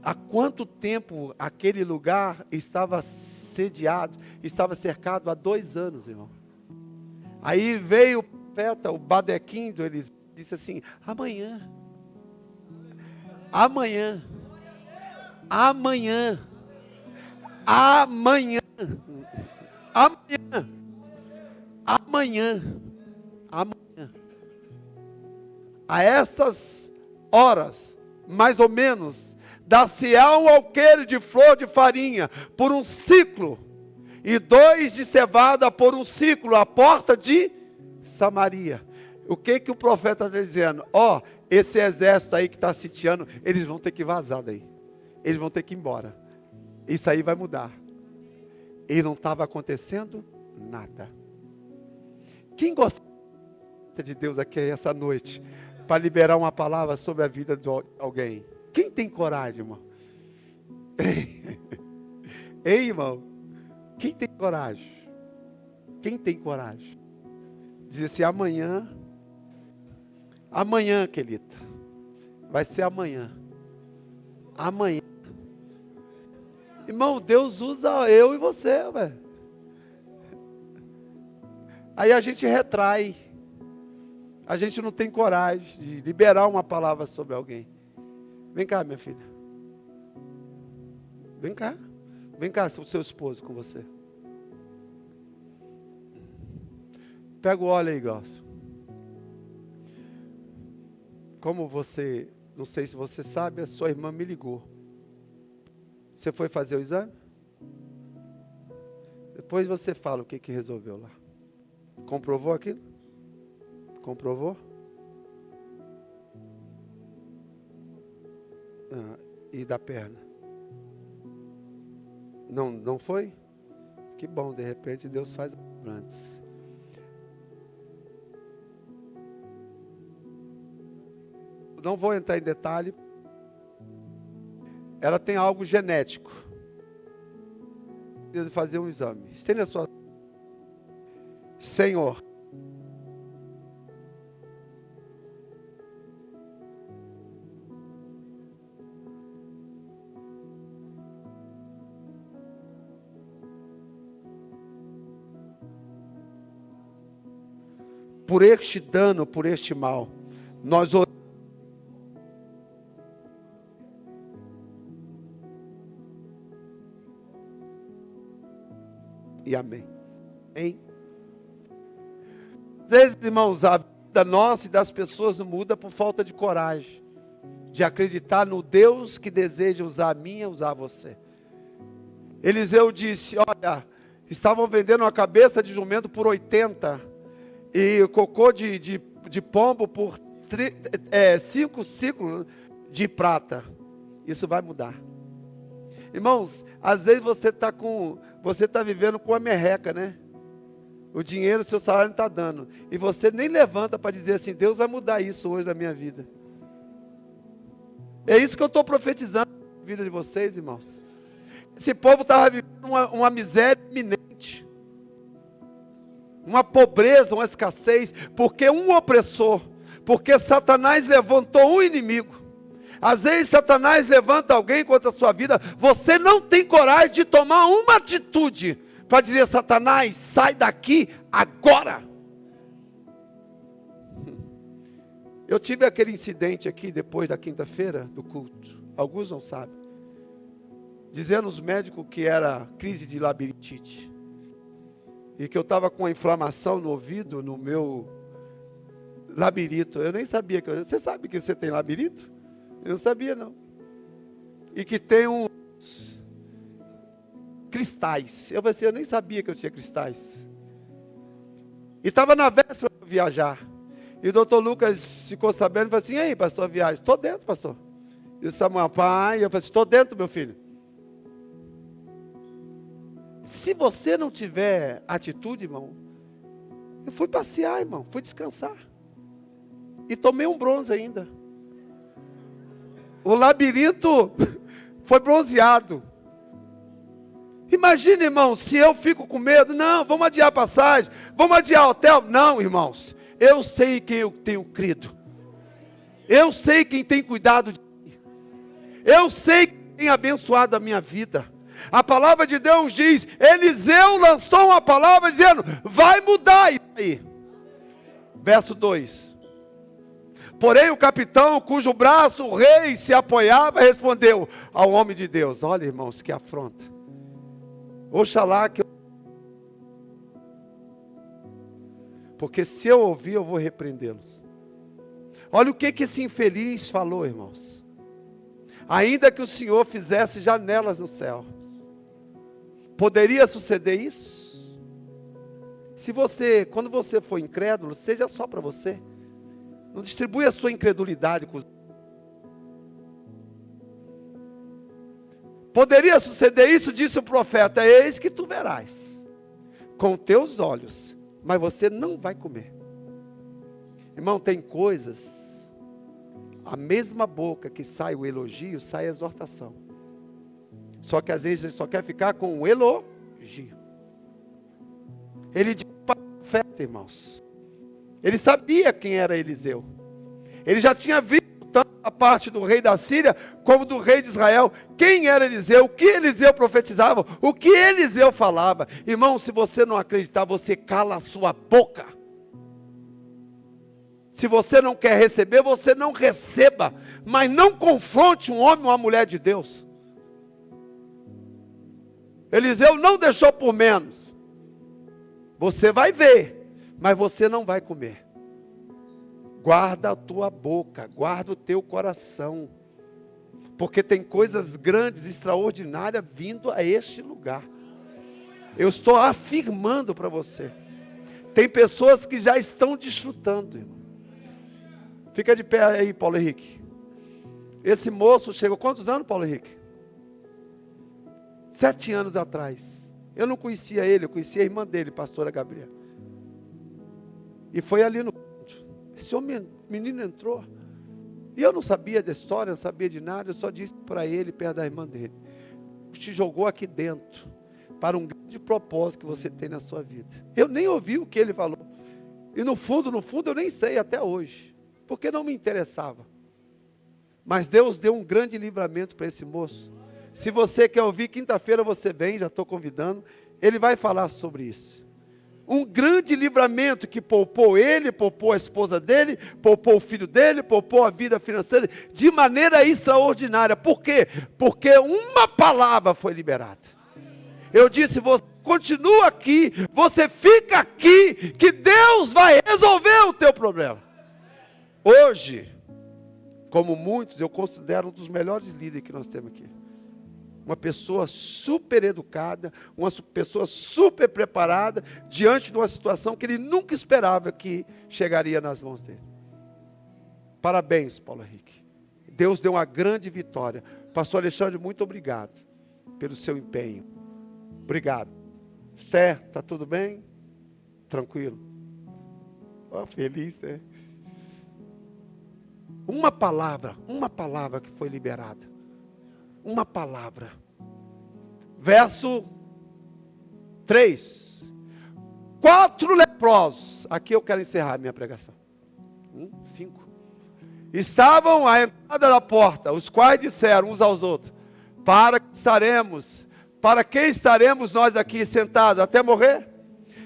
Há quanto tempo aquele lugar estava sediado, estava cercado há 2 anos, irmão. Aí veio o profeta, o Badequim do Eliseu, disse assim, amanhã. Amanhã. Amanhã. Amanhã, amanhã, amanhã, amanhã, a essas horas, mais ou menos, dar-se-á um alqueire de flor de farinha por um ciclo, e 2 de cevada por um ciclo, à porta de Samaria. O que o profeta está dizendo? Esse exército aí que está sitiando, eles vão ter que vazar daí, eles vão ter que ir embora. Isso aí vai mudar. E não estava acontecendo nada. Quem gosta de Deus aqui essa noite, para liberar uma palavra sobre a vida de alguém? Quem tem coragem, irmão? Ei, irmão, quem tem coragem? Quem tem coragem? Diz assim, amanhã, querida, vai ser amanhã. Amanhã. Irmão, Deus usa eu e você, velho. Aí a gente retrai. A gente não tem coragem de liberar uma palavra sobre alguém. Vem cá, minha filha. Vem cá. Vem cá, o seu esposo com você. Pega o óleo aí, Glaucio. Como você, não sei se você sabe, a sua irmã me ligou. Você foi fazer o exame? Depois você fala o que resolveu lá. Comprovou aquilo? Comprovou? E da perna? Não foi? Que bom, de repente Deus faz antes. Não vou entrar em detalhe. Ela tem algo genético. Precisa fazer um exame. Estenda a sua... Senhor. Por este dano, por este mal, nós oramos. E amém. Amém. Às vezes, irmãos, a vida nossa e das pessoas não muda por falta de coragem, de acreditar no Deus que deseja usar a mim e usar você. Eliseu disse, olha, estavam vendendo uma cabeça de jumento por 80 e o cocô de pombo por 5 ciclos de prata. Isso vai mudar. Irmãos, às vezes você está vivendo com uma merreca, né? O dinheiro, o seu salário não está dando. E você nem levanta para dizer assim, Deus vai mudar isso hoje na minha vida. É isso que eu estou profetizando na vida de vocês, irmãos. Esse povo estava vivendo uma miséria iminente. Uma pobreza, uma escassez. Porque um opressor. Porque Satanás levantou um inimigo. Às vezes Satanás levanta alguém contra a sua vida. Você não tem coragem de tomar uma atitude para dizer, Satanás, sai daqui agora. Eu tive aquele incidente aqui depois da quinta-feira do culto. Alguns não sabem. Dizendo os médicos que era crise de labirintite. E que eu estava com uma inflamação no ouvido, no meu labirinto. Eu nem sabia que você sabe que você tem labirinto? Eu não sabia não. E que tem uns cristais. Eu falei assim, eu nem sabia que eu tinha cristais. E estava na véspera de viajar. E o doutor Lucas ficou sabendo e falou assim, e aí, pastor, viagem? Estou dentro, pastor. E o Samuel, pai, eu falei assim, estou dentro, meu filho. Se você não tiver atitude, irmão, eu fui passear, irmão, fui descansar. E tomei um bronze ainda. O labirinto foi bronzeado. Imagina, irmão, se eu fico com medo, não, vamos adiar a passagem, vamos adiar o hotel. Não, irmãos, eu sei quem eu tenho crido. Eu sei quem tem cuidado de mim. Eu sei quem tem abençoado a minha vida. A palavra de Deus diz, Eliseu lançou uma palavra dizendo, vai mudar isso aí. Verso 2. Porém o capitão, cujo braço o rei se apoiava, respondeu ao homem de Deus, olha irmãos, que afronta. Oxalá que eu... Porque se eu ouvir, eu vou repreendê-los. Olha o que esse infeliz falou, irmãos. Ainda que o Senhor fizesse janelas no céu. Poderia suceder isso? Quando você for incrédulo, seja só para você. Não distribui a sua incredulidade com os... Poderia suceder isso, disse o profeta, eis que tu verás com teus olhos, mas você não vai comer. Irmão, tem coisas, a mesma boca que sai o elogio, sai a exortação. Só que às vezes a gente só quer ficar com o elogio. Ele disse para o profeta, irmãos. Ele sabia quem era Eliseu. Ele já tinha visto tanto a parte do rei da Síria, como do rei de Israel. Quem era Eliseu? O que Eliseu profetizava? O que Eliseu falava? Irmão, se você não acreditar, você cala a sua boca. Se você não quer receber, você não receba. Mas não confronte um homem ou uma mulher de Deus. Eliseu não deixou por menos. Você vai ver, mas você não vai comer. Guarda a tua boca, guarda o teu coração. Porque tem coisas grandes, extraordinárias vindo a este lugar. Eu estou afirmando para você. Tem pessoas que já estão desfrutando, irmão. Fica de pé aí, Paulo Henrique. Esse moço chegou, quantos anos, Paulo Henrique? 7 anos atrás. Eu não conhecia ele, eu conhecia a irmã dele, pastora Gabriela. E foi ali no culto. Esse homem, menino entrou. E eu não sabia da história, não sabia de nada. Eu só disse para ele, perto da irmã dele. Te jogou aqui dentro. Para um grande propósito que você tem na sua vida. Eu nem ouvi o que ele falou. E no fundo, eu nem sei até hoje. Porque não me interessava. Mas Deus deu um grande livramento para esse moço. Se você quer ouvir, quinta-feira você vem, já estou convidando. Ele vai falar sobre isso. Um grande livramento que poupou ele, poupou a esposa dele, poupou o filho dele, poupou a vida financeira, de maneira extraordinária. Por quê? Porque uma palavra foi liberada. Eu disse, você continua aqui, você fica aqui, que Deus vai resolver o teu problema. Hoje, como muitos, eu considero um dos melhores líderes que nós temos aqui. Uma pessoa super educada, uma pessoa super preparada, diante de uma situação que ele nunca esperava que chegaria nas mãos dele. Parabéns, Paulo Henrique. Deus deu uma grande vitória. Pastor Alexandre, muito obrigado pelo seu empenho. Obrigado. Esther, está tudo bem? Tranquilo? Oh, feliz, né? Uma palavra que foi liberada. Uma palavra. Verso 3. 4 leprosos. Aqui eu quero encerrar a minha pregação. 5. Estavam à entrada da porta, os quais disseram uns aos outros: para que estaremos nós aqui sentados até morrer?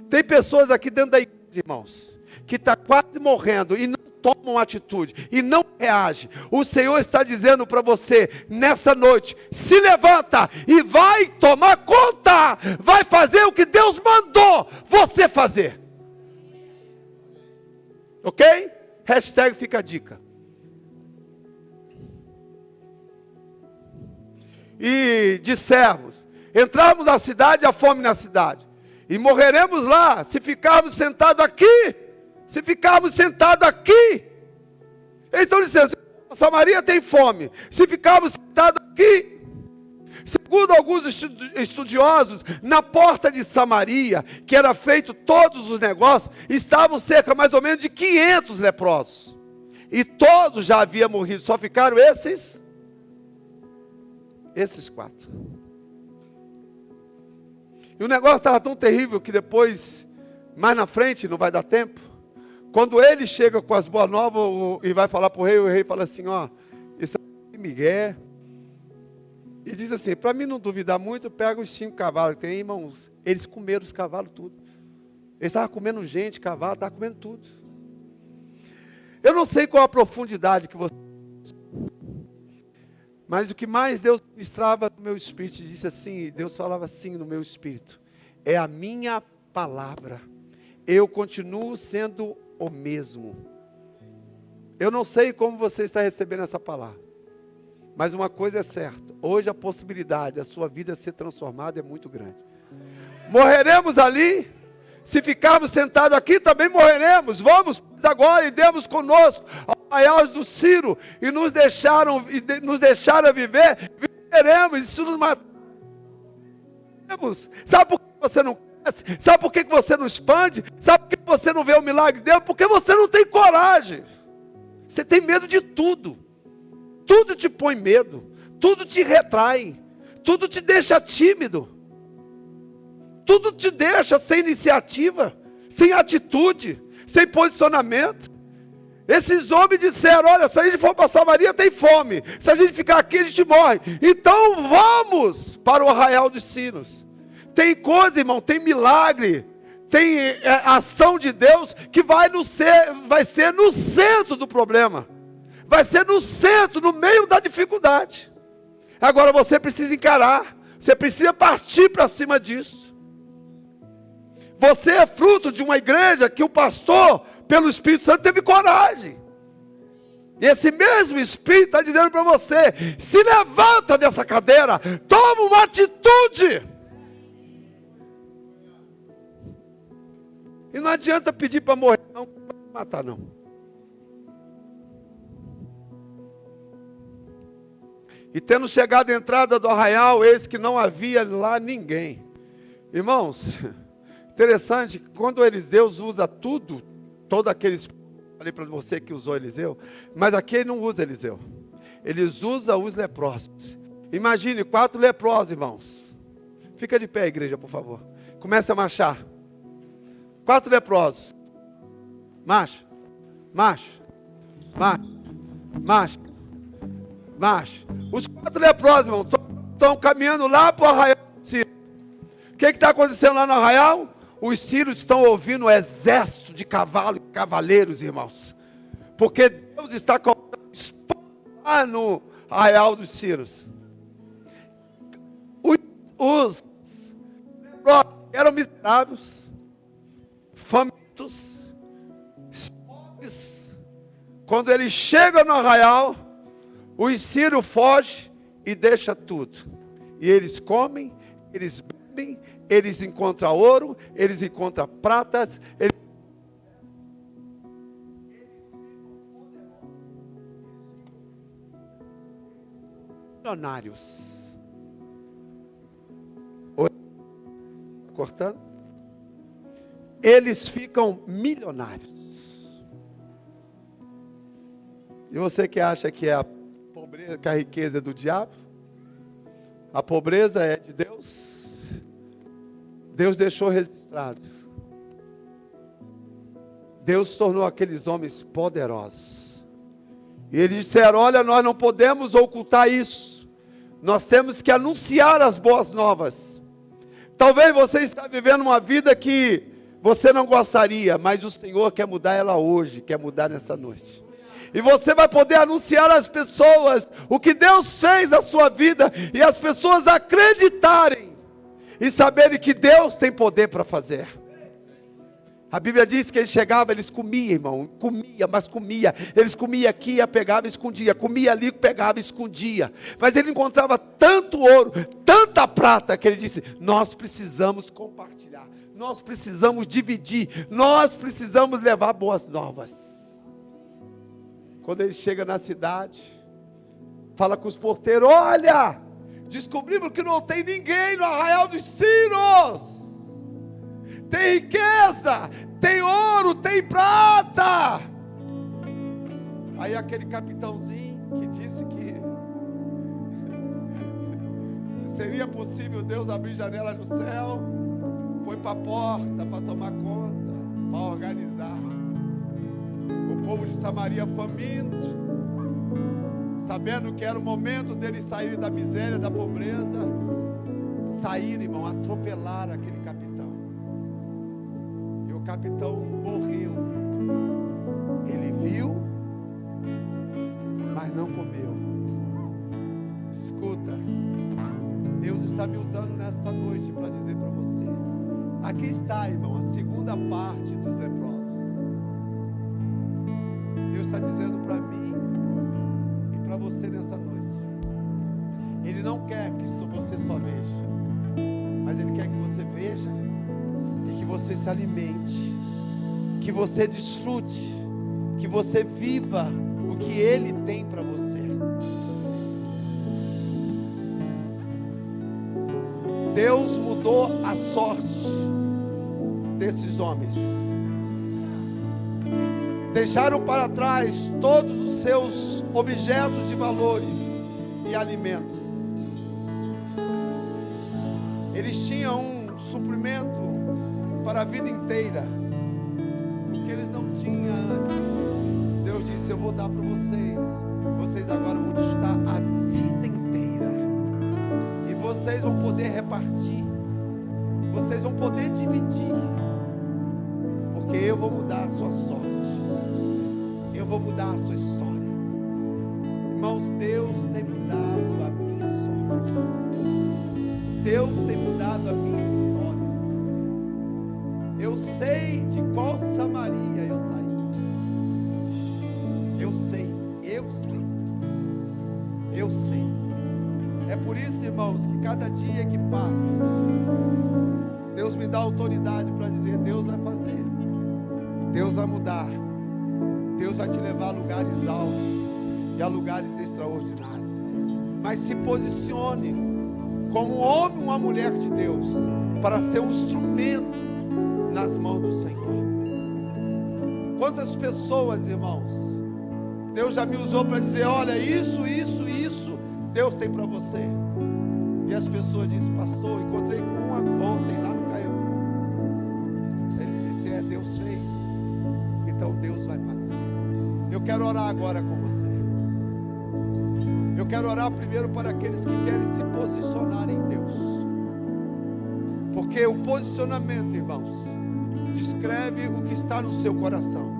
Tem pessoas aqui dentro da igreja, irmãos, que está quase morrendo e não tomam atitude, e não reage. O Senhor está dizendo para você, nessa noite, se levanta e vai tomar conta, vai fazer o que Deus mandou você fazer. Ok? Hashtag fica a dica. E dissemos: entrarmos na cidade, há fome na cidade, e morreremos lá, se ficarmos sentados aqui. Se ficarmos sentados aqui. Eles estão dizendo: Samaria tem fome. Se ficarmos sentados aqui. Segundo alguns estudiosos, na porta de Samaria, que era feito todos os negócios, estavam cerca mais ou menos de 500 leprosos. E todos já haviam morrido, só ficaram esses 4. E o negócio estava tão terrível que depois, mais na frente, não vai dar tempo, quando ele chega com as boas novas e vai falar para o rei fala assim: ó, isso é Miguel. E diz assim: para mim não duvidar muito, pega os 5 cavalos que tem, irmãos. Eles comeram os cavalos tudo. Eles estavam comendo gente, cavalo, estavam comendo tudo. Eu não sei qual a profundidade que você... Mas o que mais Deus ministrava no meu espírito, disse assim, Deus falava assim no meu espírito: é a minha palavra. Eu continuo sendo o mesmo. Eu não sei como você está recebendo essa palavra, mas uma coisa é certa: hoje a possibilidade da sua vida ser transformada é muito grande. Morreremos ali, se ficarmos sentados aqui também morreremos. Vamos agora e demos conosco ao arraial do Ciro e nos deixaram viver, viveremos, isso nos mataremos. Sabe por que você não cresce? Sabe por que você não expande? Sabe por que você não vê o milagre de Deus? Porque você não tem coragem. Você tem medo de tudo. Tudo te põe medo. Tudo te retrai. Tudo te deixa tímido. Tudo te deixa sem iniciativa, sem atitude, sem posicionamento. Esses homens disseram: olha, se a gente for para Samaria tem fome, se a gente ficar aqui a gente morre, então vamos para o arraial dos sinos. Tem coisa, irmão, tem milagre, tem ação de Deus que vai ser no centro do problema, vai ser no centro, no meio da dificuldade. Agora você precisa encarar, você precisa partir para cima disso. Você é fruto de uma igreja que o pastor, pelo Espírito Santo, teve coragem. E esse mesmo Espírito está dizendo para você: se levanta dessa cadeira, toma uma atitude. E não adianta pedir para morrer, não vai matar não. E tendo chegado à entrada do arraial, eis que não havia lá ninguém. Irmãos, interessante, quando Eliseu usa todo aqueles... Falei para você que usou Eliseu, mas aqui ele não usa Eliseu. Ele usa os leprosos. Imagine 4 leprosos, irmãos. Fica de pé, igreja, por favor. Comece a marchar. 4 leprosos. Marcha. Os 4 leprosos, irmão, estão caminhando lá para o arraial do Ciro. O que está acontecendo lá no arraial? Os sírios estão ouvindo um exército de cavaleiros, irmãos. Porque Deus está colocando espada lá no arraial dos sírios. Os leprosos eram miseráveis, famintos, pobres. Quando eles chegam no arraial, os sírios fogem e deixam tudo. E eles comem, eles bebem, eles encontram ouro, eles encontram pratas, milionários. Oi? Cortando? Eles ficam milionários. E você que acha que é a pobreza, que a riqueza é do diabo? A pobreza é de Deus? Deus deixou registrado. Deus tornou aqueles homens poderosos. E eles disseram: olha, nós não podemos ocultar isso. Nós temos que anunciar as boas novas. Talvez você está vivendo uma vida que você não gostaria, mas o Senhor quer mudar ela hoje, quer mudar nessa noite. E você vai poder anunciar às pessoas o que Deus fez na sua vida, e as pessoas acreditarem e saberem que Deus tem poder para fazer. A Bíblia diz que eles chegavam, eles comiam, irmão, comia. Eles comiam aqui, pegava e escondia, comia ali, pegava e escondia. Mas ele encontrava tanto ouro, tanta prata, que ele disse: nós precisamos compartilhar, nós precisamos dividir, nós precisamos levar boas novas. Quando ele chega na cidade, fala com os porteiros: olha, descobrimos que não tem ninguém no arraial dos Sírios. Tem riqueza, tem ouro, tem prata. Aí aquele capitãozinho que disse que se seria possível Deus abrir janela no céu, foi para a porta para tomar conta, para organizar. O povo de Samaria faminto, sabendo que era o momento deles saírem da miséria, da pobreza, saíram, irmão, atropelaram aquele capitão. E o capitão morreu. Ele viu, mas não comeu. Escuta, Deus está me usando nessa noite para dizer para você: aqui está, irmão, a segunda parte dos leprosos. Deus está dizendo para mim e para você nessa noite. Ele não quer que você só veja, mas Ele quer que você veja e que você se alimente, que você desfrute, que você viva o que Ele tem para você. Deus mudou a sorte desses homens. Deixaram para trás todos os seus objetos de valores e alimentos. Eles tinham um suprimento para a vida inteira, o que eles não tinham antes. Deus disse: eu vou dar para vocês. Vocês agora vão desfrutar a vida inteira. E vocês vão poder repartir. Vocês vão poder dividir. Porque eu vou mudar a sua sorte. Eu vou mudar a sua história. Irmãos, Deus tem mudado a minha sorte. Deus tem mudado a minha história. Eu sei de qual Samaria eu saí. Eu sei. É por isso, irmãos, que cada dia que passa, Deus me dá autoridade para dizer: Deus vai fazer, Deus vai mudar, Deus vai te levar a lugares altos e a lugares extraordinários. Mas se posicione como um homem, uma mulher de Deus, para ser um instrumento nas mãos do Senhor. Quantas pessoas, irmãos, Deus já me usou para dizer: olha, isso Deus tem para você. E as pessoas dizem: pastor, encontrei com uma ontem lá no Carrefour. Ele disse: Deus fez, então Deus vai fazer. Eu quero orar agora com você. Eu quero orar primeiro para aqueles que querem se posicionar em Deus, porque o posicionamento, irmãos, descreve o que está no seu coração.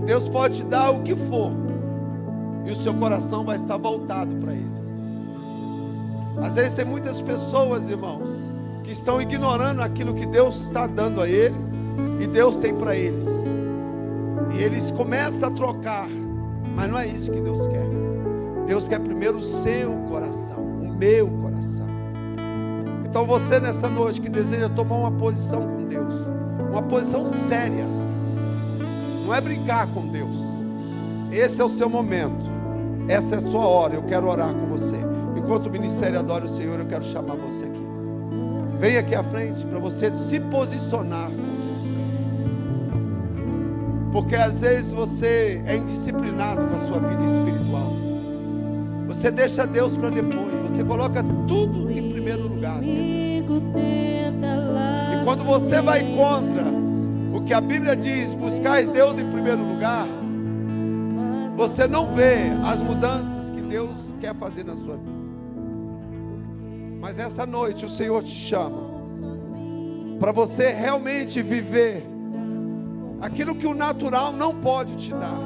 Deus pode te dar o que for, e o seu coração vai estar voltado para eles. Às vezes tem muitas pessoas, irmãos, que que estão ignorando aquilo que Deus está dando a ele e Deus tem para eles. E eles começam a trocar, mas não é isso que Deus quer. Deus quer primeiro o seu coração, o meu coração. Então você nessa noite que deseja tomar uma posição com Deus, uma posição séria, não é brincar com Deus. Esse é o seu momento, essa é a sua hora. Eu quero orar com você. Enquanto o ministério adora o Senhor, eu quero chamar você aqui. Venha aqui à frente para você se posicionar. Porque às vezes você é indisciplinado com a sua vida espiritual. Você deixa Deus para depois. Você coloca tudo em primeiro lugar. E quando você vai contra o que a Bíblia diz, buscais Deus em primeiro lugar, você não vê as mudanças que Deus quer fazer na sua vida. Mas essa noite o Senhor te chama para você realmente viver aquilo que o natural não pode te dar.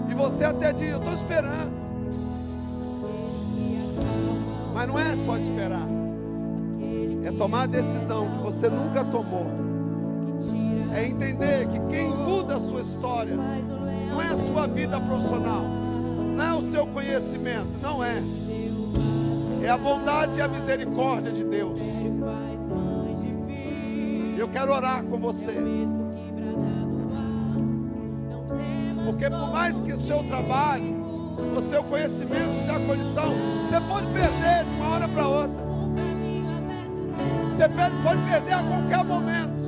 E você até diz, eu estou esperando. Mas não é só esperar. É tomar a decisão que você nunca tomou. É entender que quem muda a sua história não é a sua vida profissional, não é o seu conhecimento, não é. É a bondade e a misericórdia de Deus. Eu quero orar com você. Porque por mais que o seu trabalho, o seu conhecimento te dê condição, você pode perder de uma hora para outra. Você pode perder a qualquer momento.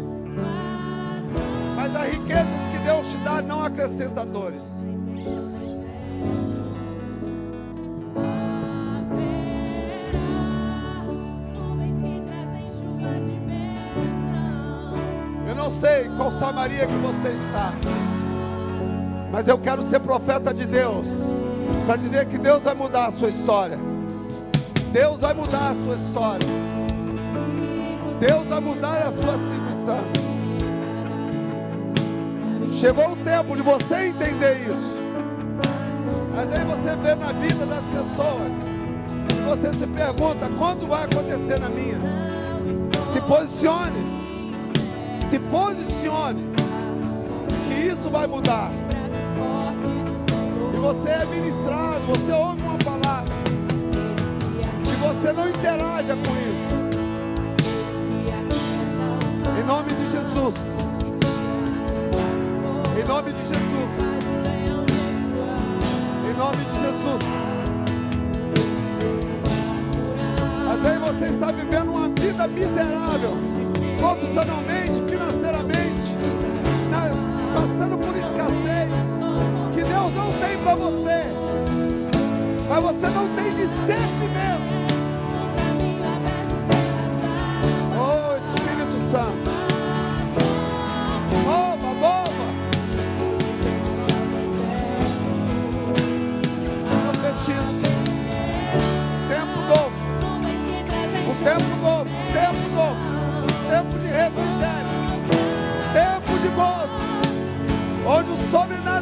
Mas as riquezas que Deus te dá não acrescenta dores. Eu não sei qual Samaria que você está, mas eu quero ser profeta de Deus para dizer que Deus vai mudar a sua história. Deus vai mudar a sua história. Deus vai mudar a sua circunstância. Chegou o tempo de você entender isso. Mas aí você vê na vida das pessoas, você se pergunta, quando vai acontecer na minha? Se posicione. Se posicione, que isso vai mudar. E você é ministrado, você ouve uma palavra, e você não interaja com isso. Em nome de Jesus. Em nome de Jesus. Em nome de Jesus. Às vezes você está vivendo uma vida miserável, profissionalmente, financeiramente, passando por escassez, que Deus não tem para você, mas você não tem discernimento. Oh Espírito Santo, boba, profetizo, tempo novo, um tempo novo, um tempo novo, tempo de refrigério, tempo de gozo, onde o sobrenatural